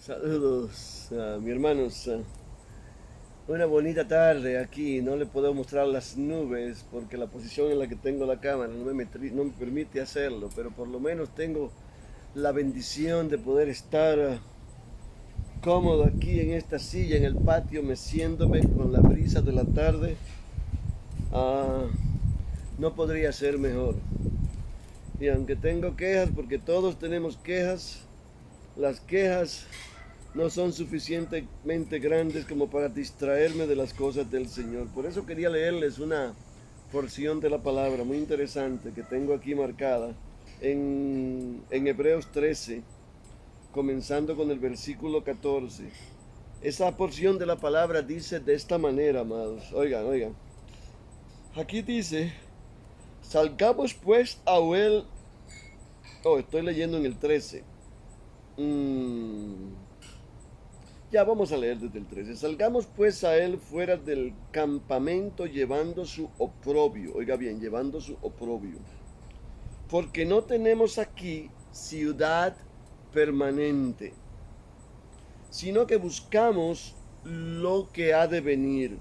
Saludos, mi hermanos. Una bonita tarde aquí. No le puedo mostrar las nubes porque la posición en la que tengo la cámara no me permite hacerlo, pero por lo menos tengo la bendición de poder estar cómodo aquí en esta silla en el patio, meciéndome con la brisa de la tarde. Ah, no podría ser mejor. Y aunque tengo quejas, porque todos tenemos quejas, las quejas no son suficientemente grandes como para distraerme de las cosas del Señor. Por eso quería leerles una porción de la palabra muy interesante que tengo aquí marcada en Hebreos 13, comenzando con el versículo 14. Esa porción de la palabra dice de esta manera, amados. Oigan, oigan. Aquí dice, salgamos pues a él. Oh, estoy leyendo en el 13. Ya vamos a leer desde el 13. Salgamos pues a él fuera del campamento llevando su oprobio. Oiga bien, llevando su oprobio. Porque no tenemos aquí ciudad permanente, sino que buscamos lo que ha de venir,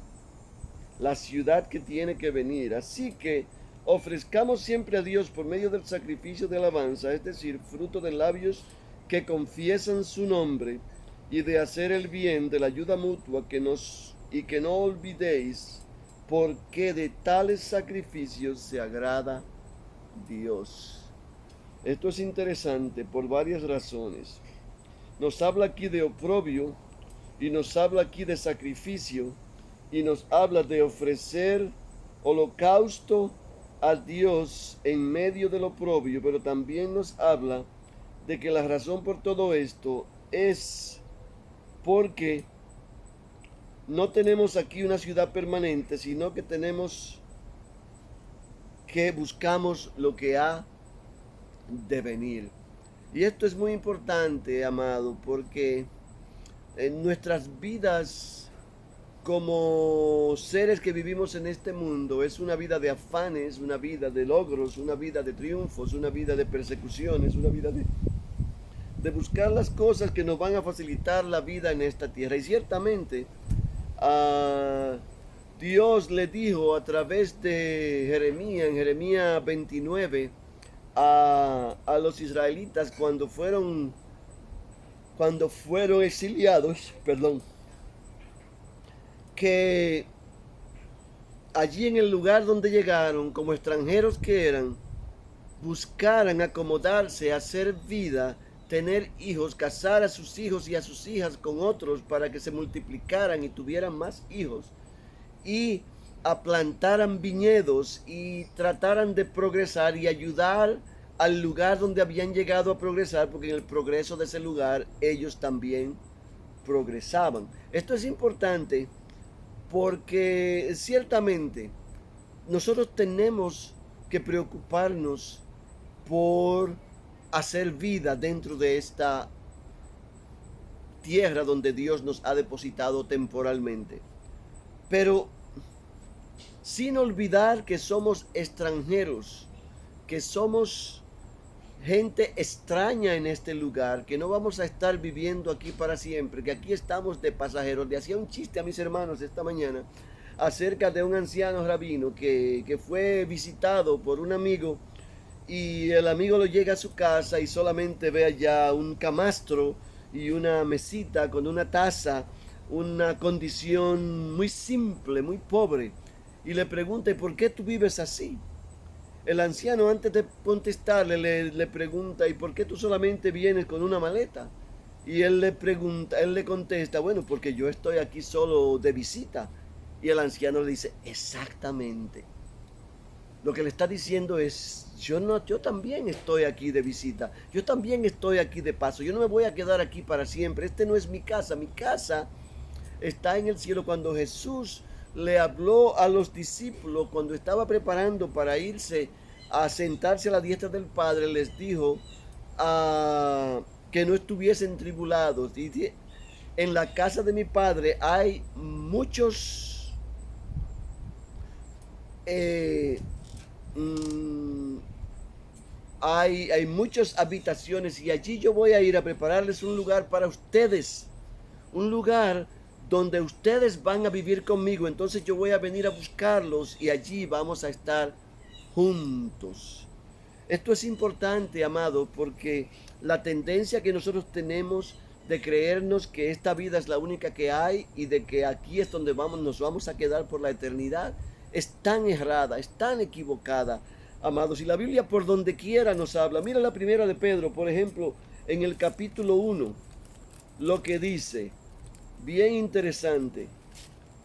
la ciudad que tiene que venir. Así que ofrezcamos siempre a Dios por medio del sacrificio de alabanza, es decir, fruto de labios que confiesan su nombre, y de hacer el bien, de la ayuda mutua y que no olvidéis, porque de tales sacrificios se agrada Dios. Esto es interesante por varias razones. Nos habla aquí de oprobio y nos habla aquí de sacrificio y nos habla de ofrecer holocausto a Dios en medio del oprobio, pero también nos habla de que la razón por todo esto es porque no tenemos aquí una ciudad permanente, sino que tenemos que buscamos lo que ha de venir. Y esto es muy importante, amado, porque en nuestras vidas como seres que vivimos en este mundo es una vida de afanes, una vida de logros, una vida de triunfos, una vida de persecuciones, una vida de buscar las cosas que nos van a facilitar la vida en esta tierra. Y ciertamente Dios le dijo a través de Jeremías, en Jeremías 29, a los israelitas cuando fueron exiliados, perdón, que allí en el lugar donde llegaron, como extranjeros que eran, buscaran acomodarse, hacer vida, tener hijos, casar a sus hijos y a sus hijas con otros para que se multiplicaran y tuvieran más hijos, y plantaran viñedos y trataran de progresar y ayudar al lugar donde habían llegado a progresar, porque en el progreso de ese lugar ellos también progresaban. Esto es importante porque ciertamente nosotros tenemos que preocuparnos por hacer vida dentro de esta tierra donde Dios nos ha depositado temporalmente. Pero sin olvidar que somos extranjeros, que somos gente extraña en este lugar, que no vamos a estar viviendo aquí para siempre, que aquí estamos de pasajeros. Le hacía un chiste a mis hermanos esta mañana acerca de un anciano rabino que fue visitado por un amigo, y el amigo lo llega a su casa y solamente ve allá un camastro y una mesita con una taza, una condición muy simple, muy pobre, y le pregunta: ¿y por qué tú vives así? El anciano, antes de contestarle, le pregunta: ¿y por qué tú solamente vienes con una maleta? Y él le contesta: bueno, porque yo estoy aquí solo de visita. Y el anciano le dice: exactamente. Lo que le está diciendo es: yo también estoy aquí de visita, yo también estoy aquí de paso, yo no me voy a quedar aquí para siempre, este no es mi casa está en el cielo. Cuando Jesús le habló a los discípulos, cuando estaba preparando para irse a sentarse a la diestra del Padre, les dijo que no estuviesen tribulados. Y en la casa de mi Padre hay eh, mm, hay muchas habitaciones y allí yo voy a ir a prepararles un lugar para ustedes, un lugar donde ustedes van a vivir conmigo. Entonces yo voy a venir a buscarlos y allí vamos a estar juntos. Esto es importante, amado, porque la tendencia que nosotros tenemos de creernos que esta vida es la única que hay y de que aquí es donde nos vamos a quedar por la eternidad, es tan errada, es tan equivocada, amados. Y la Biblia por donde quiera nos habla. Mira la primera de Pedro, por ejemplo, en el capítulo 1, lo que dice, bien interesante.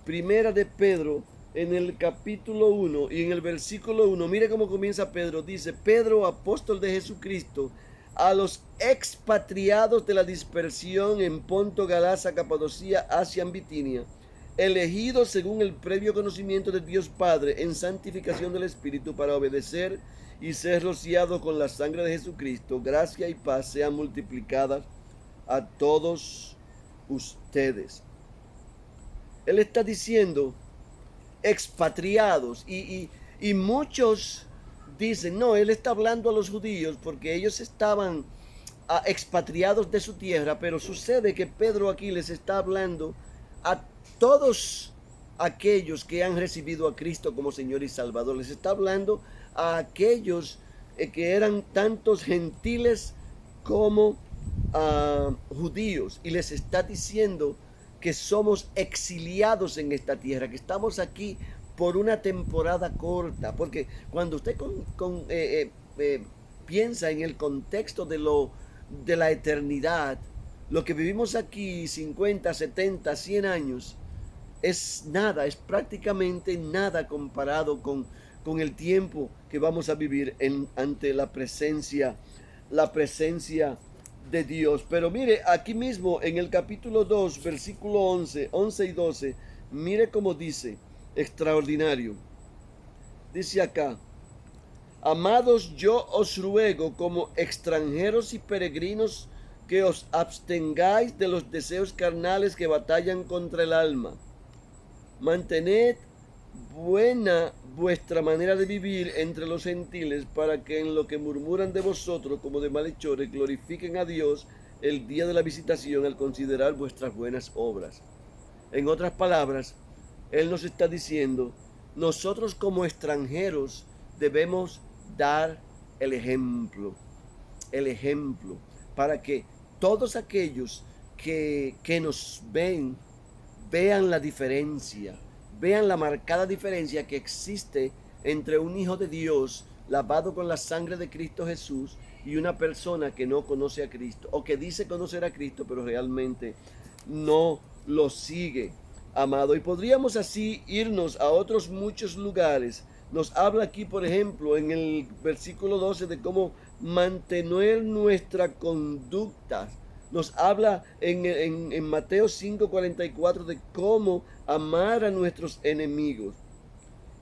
Primera de Pedro, en el capítulo 1 y en el versículo 1, mire cómo comienza Pedro. Dice, Pedro, apóstol de Jesucristo, a los expatriados de la dispersión en Ponto, Galacia, Capadocia, Asia, Bitinia, elegidos según el previo conocimiento de Dios Padre en santificación del Espíritu para obedecer y ser rociados con la sangre de Jesucristo, gracia y paz sean multiplicadas a todos ustedes. Él está diciendo expatriados y muchos dicen, no, él está hablando a los judíos porque ellos estaban expatriados de su tierra, pero sucede que Pedro aquí les está hablando a todos aquellos que han recibido a Cristo como Señor y Salvador. Les está hablando a aquellos que eran tantos gentiles como judíos, y les está diciendo que somos exiliados en esta tierra, que estamos aquí por una temporada corta, porque cuando usted piensa en el contexto de la eternidad, lo que vivimos aquí 50, 70, 100 años es nada, es prácticamente nada comparado con el tiempo que vamos a vivir ante la presencia de Dios. Pero mire, aquí mismo en el capítulo 2, versículo 11 y 12, mire cómo dice, extraordinario. Dice acá, amados, yo os ruego como extranjeros y peregrinos que os abstengáis de los deseos carnales que batallan contra el alma. Mantened buena vuestra manera de vivir entre los gentiles, para que en lo que murmuran de vosotros como de malhechores glorifiquen a Dios el día de la visitación al considerar vuestras buenas obras. En otras palabras, Él nos está diciendo, nosotros como extranjeros debemos dar el ejemplo, para que todos aquellos que nos vean la diferencia, vean la marcada diferencia que existe entre un hijo de Dios lavado con la sangre de Cristo Jesús y una persona que no conoce a Cristo, o que dice conocer a Cristo pero realmente no lo sigue, amado. Y podríamos así irnos a otros muchos lugares. Nos habla aquí, por ejemplo, en el versículo 12 de cómo mantener nuestra conducta. Nos habla en Mateo 5:44 de cómo amar a nuestros enemigos.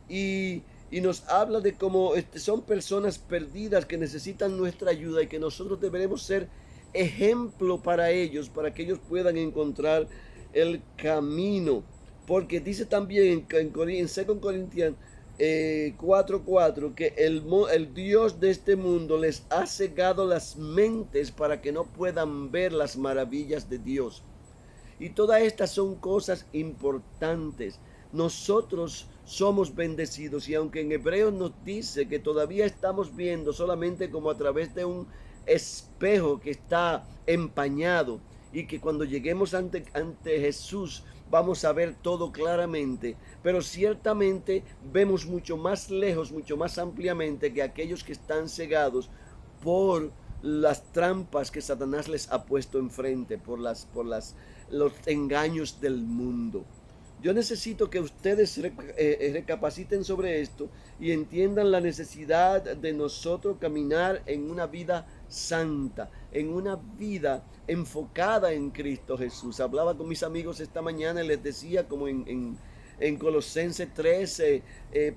Y nos habla de cómo son personas perdidas que necesitan nuestra ayuda y que nosotros deberemos ser ejemplo para ellos, para que ellos puedan encontrar el camino. Porque dice también en 2 Corintios 4:4 que el Dios de este mundo les ha cegado las mentes para que no puedan ver las maravillas de Dios. Y todas estas son cosas importantes. Nosotros somos bendecidos, y aunque en Hebreos nos dice que todavía estamos viendo solamente como a través de un espejo que está empañado, y que cuando lleguemos ante Jesús vamos a ver todo claramente, pero ciertamente vemos mucho más lejos, mucho más ampliamente que aquellos que están cegados por las trampas que Satanás les ha puesto enfrente, por los engaños del mundo. Yo necesito que ustedes recapaciten sobre esto y entiendan la necesidad de nosotros caminar en una vida santa, en una vida enfocada en Cristo Jesús. Hablaba con mis amigos esta mañana y les decía, como en Colosenses 13,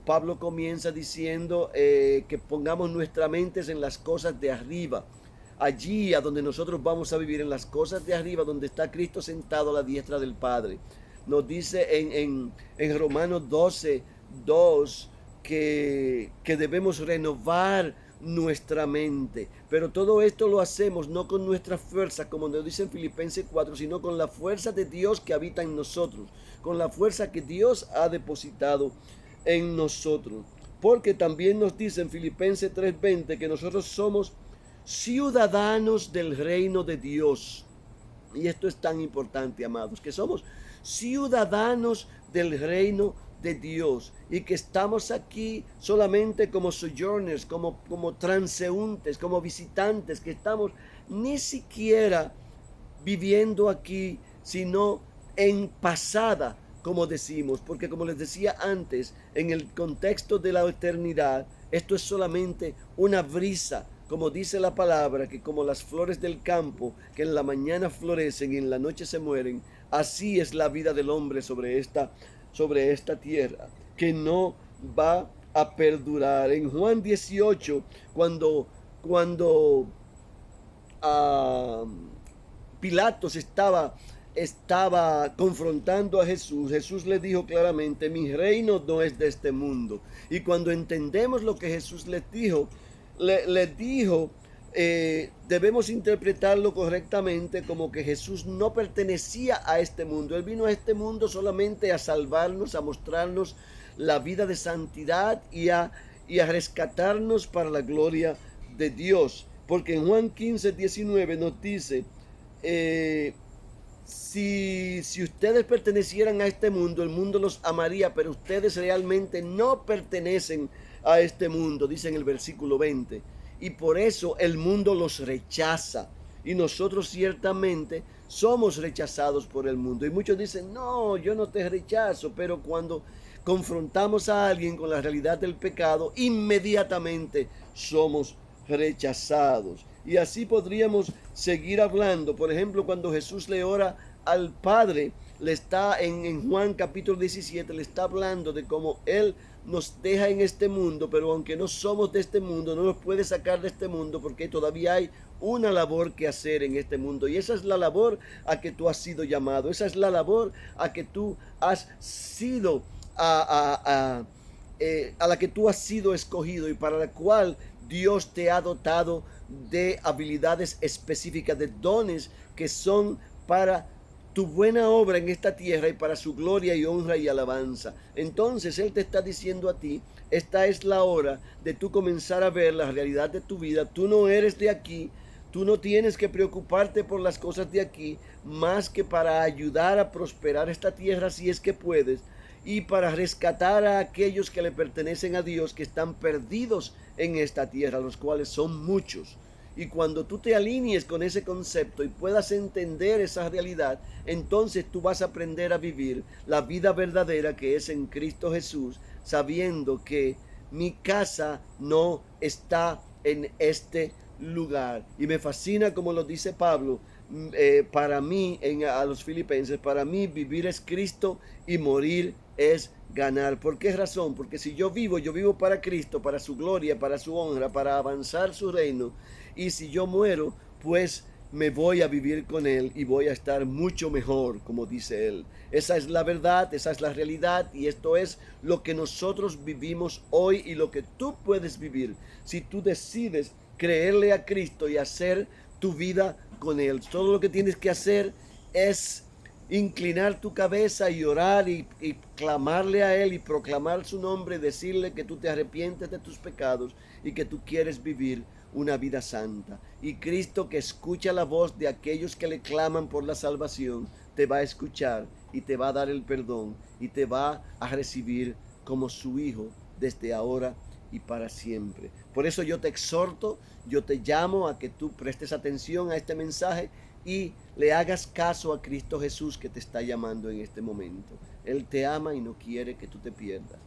Pablo comienza diciendo que pongamos nuestras mentes en las cosas de arriba. Allí a donde nosotros vamos a vivir, en las cosas de arriba, donde está Cristo sentado a la diestra del Padre. Nos dice en Romanos 12:2 que debemos renovar nuestra mente. Pero todo esto lo hacemos no con nuestra fuerza, como nos dice en Filipenses 4, sino con la fuerza de Dios que habita en nosotros, con la fuerza que Dios ha depositado en nosotros. Porque también nos dice en Filipenses 3:20 que nosotros somos ciudadanos del reino de Dios. Y esto es tan importante, amados, que somos ciudadanos del reino de Dios y que estamos aquí solamente como sojourners, como transeúntes, como visitantes, que estamos ni siquiera viviendo aquí, sino en pasada, como decimos, porque como les decía antes, en el contexto de la eternidad, esto es solamente una brisa, como dice la palabra, que como las flores del campo, que en la mañana florecen y en la noche se mueren, así es la vida del hombre sobre esta tierra, que no va a perdurar. En Juan 18, cuando Pilatos estaba confrontando a Jesús, Jesús le dijo claramente: mi reino no es de este mundo. Y cuando entendemos lo que Jesús les dijo, debemos interpretarlo correctamente como que Jesús no pertenecía a este mundo. Él vino a este mundo solamente a salvarnos, a mostrarnos la vida de santidad y a rescatarnos para la gloria de Dios. Porque en Juan 15:19 nos dice, si ustedes pertenecieran a este mundo, el mundo los amaría, pero ustedes realmente no pertenecen a este mundo, dice en el versículo 20. Y por eso el mundo los rechaza. Y nosotros ciertamente somos rechazados por el mundo. Y muchos dicen: no, yo no te rechazo. Pero cuando confrontamos a alguien con la realidad del pecado, inmediatamente somos rechazados. Y así podríamos seguir hablando. Por ejemplo, cuando Jesús le ora al Padre, le está en Juan capítulo 17, le está hablando de cómo Él nos deja en este mundo, pero aunque no somos de este mundo, no nos puede sacar de este mundo, porque todavía hay una labor que hacer en este mundo. Y esa es la labor a que tú has sido llamado. Esa es la labor a que tú has sido a la que tú has sido escogido y para la cual Dios te ha dotado de habilidades específicas, de dones que son para tu buena obra en esta tierra y para su gloria y honra y alabanza. Entonces Él te está diciendo a ti: esta es la hora de tú comenzar a ver la realidad de tu vida. Tú no eres de aquí. Tú no tienes que preocuparte por las cosas de aquí, más que para ayudar a prosperar esta tierra si es que puedes, y para rescatar a aquellos que le pertenecen a Dios, que están perdidos en esta tierra, los cuales son muchos. Y cuando tú te alinees con ese concepto y puedas entender esa realidad, entonces tú vas a aprender a vivir la vida verdadera que es en Cristo Jesús, sabiendo que mi casa no está en este lugar. Y me fascina como lo dice Pablo, para mí, a los filipenses, para mí vivir es Cristo y morir es ganar. ¿Por qué razón? Porque si yo vivo para Cristo, para su gloria, para su honra, para avanzar su reino. Y si yo muero, pues me voy a vivir con Él y voy a estar mucho mejor, como dice Él. Esa es la verdad, esa es la realidad, y esto es lo que nosotros vivimos hoy y lo que tú puedes vivir si tú decides creerle a Cristo y hacer tu vida con Él. Todo lo que tienes que hacer es inclinar tu cabeza y orar y clamarle a Él y proclamar su nombre, decirle que tú te arrepientes de tus pecados y que tú quieres vivir una vida santa. Y Cristo, que escucha la voz de aquellos que le claman por la salvación, te va a escuchar y te va a dar el perdón y te va a recibir como su hijo desde ahora y para siempre. Por eso yo te exhorto, yo te llamo a que tú prestes atención a este mensaje y le hagas caso a Cristo Jesús, que te está llamando en este momento. Él te ama y no quiere que tú te pierdas.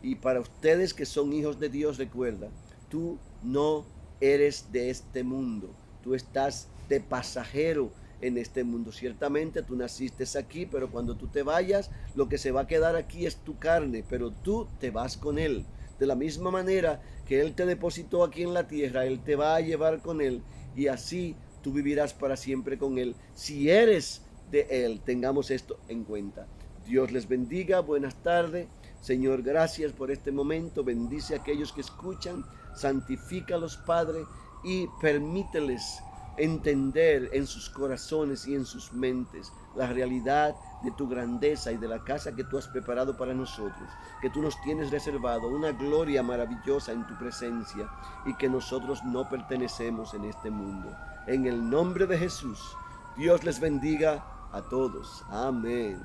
Y para ustedes que son hijos de Dios, recuerda, tú no eres de este mundo. Tú estás de pasajero en este mundo. Ciertamente tú naciste aquí, pero cuando tú te vayas, lo que se va a quedar aquí es tu carne, pero tú te vas con Él. De la misma manera que Él te depositó aquí en la tierra, Él te va a llevar con Él, y así tú vivirás para siempre con Él. Si eres de Él, tengamos esto en cuenta. Dios les bendiga, buenas tardes. Señor, gracias por este momento. Bendice a aquellos que escuchan. Santifícalos, Padre, y permíteles entender en sus corazones y en sus mentes la realidad de tu grandeza y de la casa que tú has preparado para nosotros, que tú nos tienes reservado una gloria maravillosa en tu presencia y que nosotros no pertenecemos en este mundo. En el nombre de Jesús, Dios les bendiga a todos. Amén.